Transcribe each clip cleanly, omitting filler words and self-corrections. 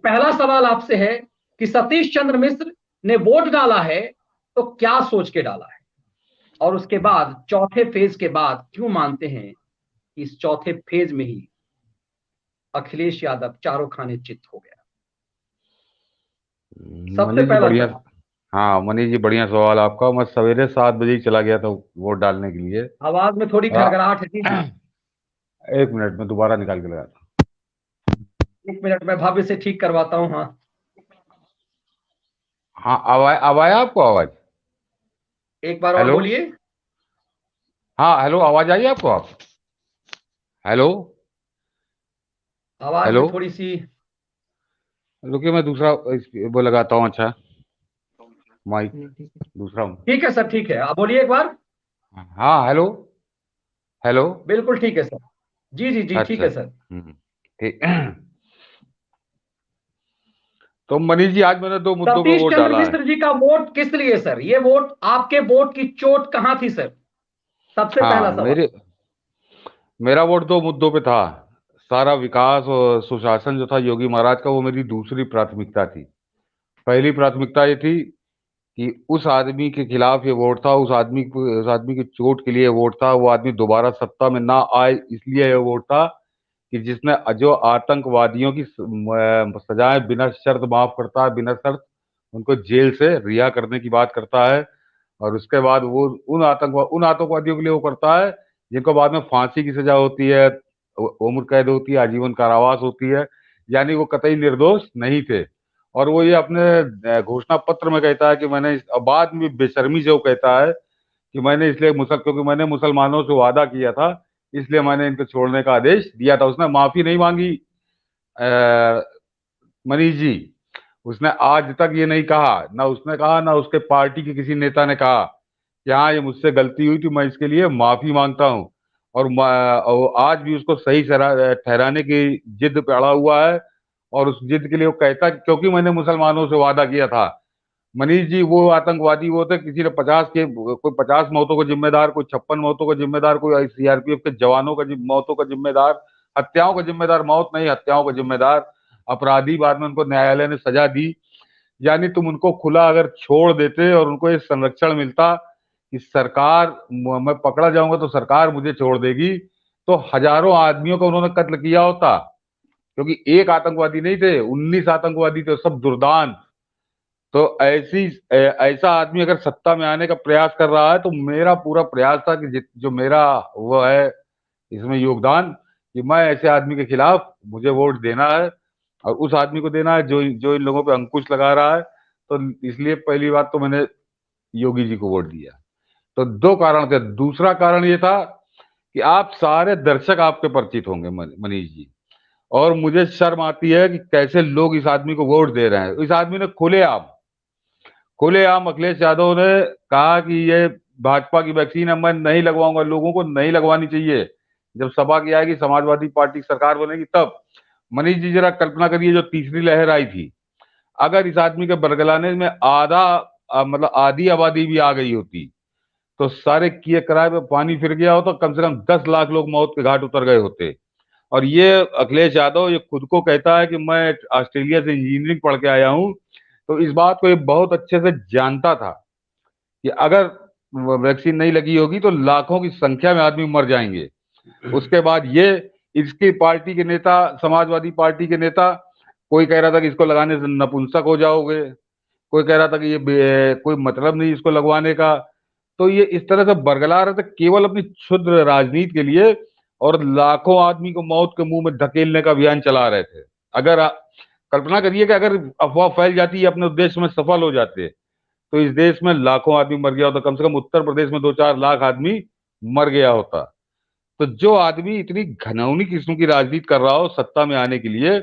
पहला सवाल आपसे है कि सतीश चंद्र मिश्र ने वोट डाला है तो क्या सोच के डाला है, और उसके बाद चौथे फेज के बाद क्यों मानते हैं कि इस चौथे फेज में ही अखिलेश यादव चारों खाने चित हो गया। सबसे मनीष जी पहला बढ़िया। सवाल। हाँ मनीष जी, बढ़िया सवाल आपका। मैं सवेरे 7 बजे ही चला गया था वोट डालने के लिए। आवाज में थोड़ी और खड़खड़ाहट है। जी जी। 1 मिनट में दोबारा निकाल के लगाता हूँ। 1 मिनट में भव्य से ठीक करवाता हूँ। हाँ, हाँ, अब आया आपको आवाज? एक बार और हेलो। बोलिए। हाँ हेलो, आवाज आई आपको? आप हेलो। आवाज हेलो। में थोड़ी सी। रुकिए, मैं दूसरा वो लगाता हूँ। अच्छा, माइक दूसरा हूँ। ठीक है सर, ठीक है, आप बोलिए एक बार। हाँ हेलो। हेलो। बिल्कुल ठीक है सर। जी जी जी, ठीक अच्छा। है सर। ठीक। तो मनीष जी, आज मैंने 2 मुद्दों पे सतीश वोट चंद्र डाला है। मिश्र जी का वोट किस लिए सर? ये वोट, आपके वोट की चोट कहां थी सर? सबसे हाँ पहला सवाल। मेरा वोट 2 मुद्दों पे था। सारा विकास और सुशासन जो था योगी महाराज का, वो मेरी दूसरी प्राथमिकता थी। पहली प्राथमिकता ये थी कि उस आदमी के खिलाफ ये वोट था, उस आदमी की चोट के लिए ये वोट था। वो आदमी दोबारा सत्ता में ना आए, इसलिए ये वोट था कि जिसने जो आतंकवादियों की सजाएं बिना शर्त माफ करता है, बिना शर्त उनको जेल से रिहा करने की बात करता है। और उसके बाद वो उन आतंकवादियों के लिए वो करता है जिनको बाद में फांसी की सजा होती है, उम्र कैद होती है, आजीवन कारावास होती है। यानी वो कतई निर्दोष नहीं थे। और वो ये अपने घोषणा पत्र में कहता है कि बाद में बेशर्मी से वो कहता है कि मैंने इसलिए क्योंकि मैंने मुसलमानों से वादा किया था, इसलिए मैंने इनको छोड़ने का आदेश दिया था। उसने माफी नहीं मांगी मनीष जी। उसने आज तक ये नहीं कहा, ना उसने कहा, ना उसके पार्टी के किसी नेता ने कहा कि हाँ ये मुझसे गलती हुई थी, मैं इसके लिए माफी मांगता हूँ। और आज भी उसको सही ठहराने की जिद पे अड़ा हुआ है। और उस जिद के लिए वो कहता कि क्योंकि मैंने मुसलमानों से वादा किया था। मनीष जी, वो आतंकवादी वो थे, किसी ने 50 मौतों को जिम्मेदार, कोई 56 मौतों को जिम्मेदार, कोई सीआरपीएफ के जवानों का मौतों का जिम्मेदार, हत्याओं का जिम्मेदार, मौत नहीं हत्याओं का जिम्मेदार अपराधी। बाद में उनको न्यायालय ने सजा दी। यानी तुम उनको खुला अगर छोड़ देते और उनको ये संरक्षण मिलता कि सरकार, मैं पकड़ा जाऊंगा तो सरकार मुझे छोड़ देगी, तो हजारों आदमियों का उन्होंने कत्ल किया होता। क्योंकि एक आतंकवादी नहीं थे, 19 आतंकवादी थे, सब दुर्दांत। तो ऐसा आदमी अगर सत्ता में आने का प्रयास कर रहा है, तो मेरा पूरा प्रयास था कि जो मेरा वो है इसमें योगदान, कि मैं ऐसे आदमी के खिलाफ मुझे वोट देना है। और उस आदमी को देना है जो जो इन लोगों पे अंकुश लगा रहा है। तो इसलिए पहली बात तो मैंने योगी जी को वोट दिया। तो 2 कारण थे। दूसरा कारण ये था कि आप सारे दर्शक आपके परिचित होंगे मनीष जी। और मुझे शर्म आती है कि कैसे लोग इस आदमी को वोट दे रहे हैं। इस आदमी ने खुलेआम अखिलेश यादव ने कहा कि ये भाजपा की वैक्सीन है, मैं नहीं लगवाऊंगा, लोगों को नहीं लगवानी चाहिए। जब सभा की आएगी, समाजवादी पार्टी की सरकार बनेगी तब। मनीष जी जरा कल्पना करिए, जो तीसरी लहर आई थी, अगर इस आदमी के बरगलाने में मतलब आधी आबादी भी आ गई होती, तो सारे किए कराए पे पानी फिर गया होता, कम से कम 10 लाख लोग मौत के घाट उतर गए होते। और ये अखिलेश यादव ये खुद को कहता है कि मैं ऑस्ट्रेलिया से इंजीनियरिंग पढ़ के आया हूँ। तो इस बात को ये बहुत अच्छे से जानता था कि अगर वैक्सीन नहीं लगी होगी तो लाखों की संख्या में आदमी मर जाएंगे। उसके बाद ये इसकी पार्टी के नेता, समाजवादी पार्टी के नेता, कोई कह रहा था कि इसको लगाने से नपुंसक हो जाओगे, कोई कह रहा था कि ये कोई मतलब नहीं इसको लगवाने का। तो ये इस तरह से बरगला रहे थे केवल अपनी क्षुद्र राजनीति के लिए, और लाखों आदमी को मौत के मुंह में धकेलने का अभियान चला रहे थे। कल्पना करिए कि अगर अफवाह फैल जाती है, अपने उद्देश्य में सफल हो जाते, तो इस देश में लाखों आदमी मर गया होता। कम से कम उत्तर प्रदेश में 2-4 लाख आदमी मर गया होता। तो जो आदमी इतनी घिनौनी किस्म की राजनीति कर रहा हो सत्ता में आने के लिए,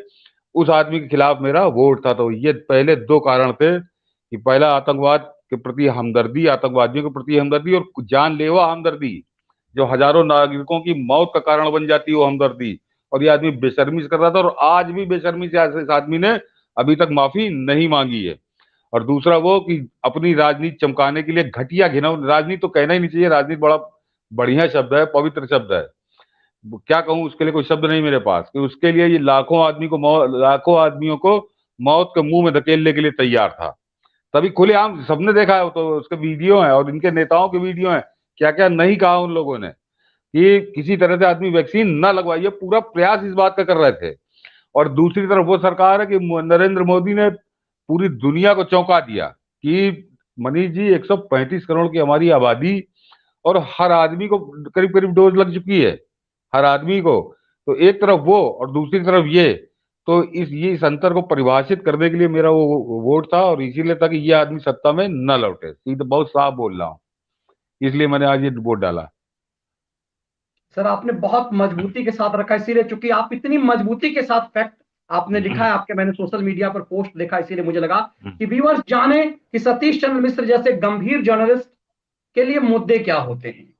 उस आदमी के खिलाफ मेरा वोट था। तो ये पहले 2 कारण थे कि पहला आतंकवाद के प्रति हमदर्दी, आतंकवादियों के प्रति हमदर्दी, और जानलेवा हमदर्दी जो हजारों नागरिकों की मौत का कारण बन जाती है, वो हमदर्दी। और ये आदमी बेशर्मी से कर रहा था, और आज भी बेशर्मी से इस आदमी ने अभी तक माफी नहीं मांगी है। और दूसरा वो कि अपनी राजनीति चमकाने के लिए घटिया घिनौनी राजनीति, तो कहना ही नहीं चाहिए, राजनीति बड़ा बढ़िया शब्द है, पवित्र शब्द है। क्या कहूं, उसके लिए कोई शब्द नहीं मेरे पास कि उसके लिए ये लाखों आदमियों को मौत के मुंह में धकेलने के लिए तैयार था। तभी खुलेआम सबने देखा है, तो उसके वीडियो हैं और इनके नेताओं के वीडियो हैं, क्या क्या नहीं कहा उन लोगों ने कि किसी तरह से आदमी वैक्सीन न लगवाइए, पूरा प्रयास इस बात का कर रहे थे। और दूसरी तरफ वो सरकार है कि नरेंद्र मोदी ने पूरी दुनिया को चौंका दिया कि मनीष जी 135 करोड़ की हमारी आबादी और हर आदमी को करीब करीब डोज लग चुकी है, हर आदमी को। तो एक तरफ वो और दूसरी तरफ ये, तो इस अंतर को परिभाषित करने के लिए मेरा वो वोट था, और इसीलिए था कि ये आदमी सत्ता में न लौटे। सीधे बहुत साफ बोल रहा हूँ, इसलिए मैंने आज ये वोट डाला। सर आपने बहुत मजबूती के साथ रखा, इसीलिए चूंकि आप इतनी मजबूती के साथ फैक्ट आपने लिखा है, आपके मैंने सोशल मीडिया पर पोस्ट देखा, इसीलिए मुझे लगा कि व्यूअर्स जाने कि सतीश चंद्र मिश्र जैसे गंभीर जर्नलिस्ट के लिए मुद्दे क्या होते हैं।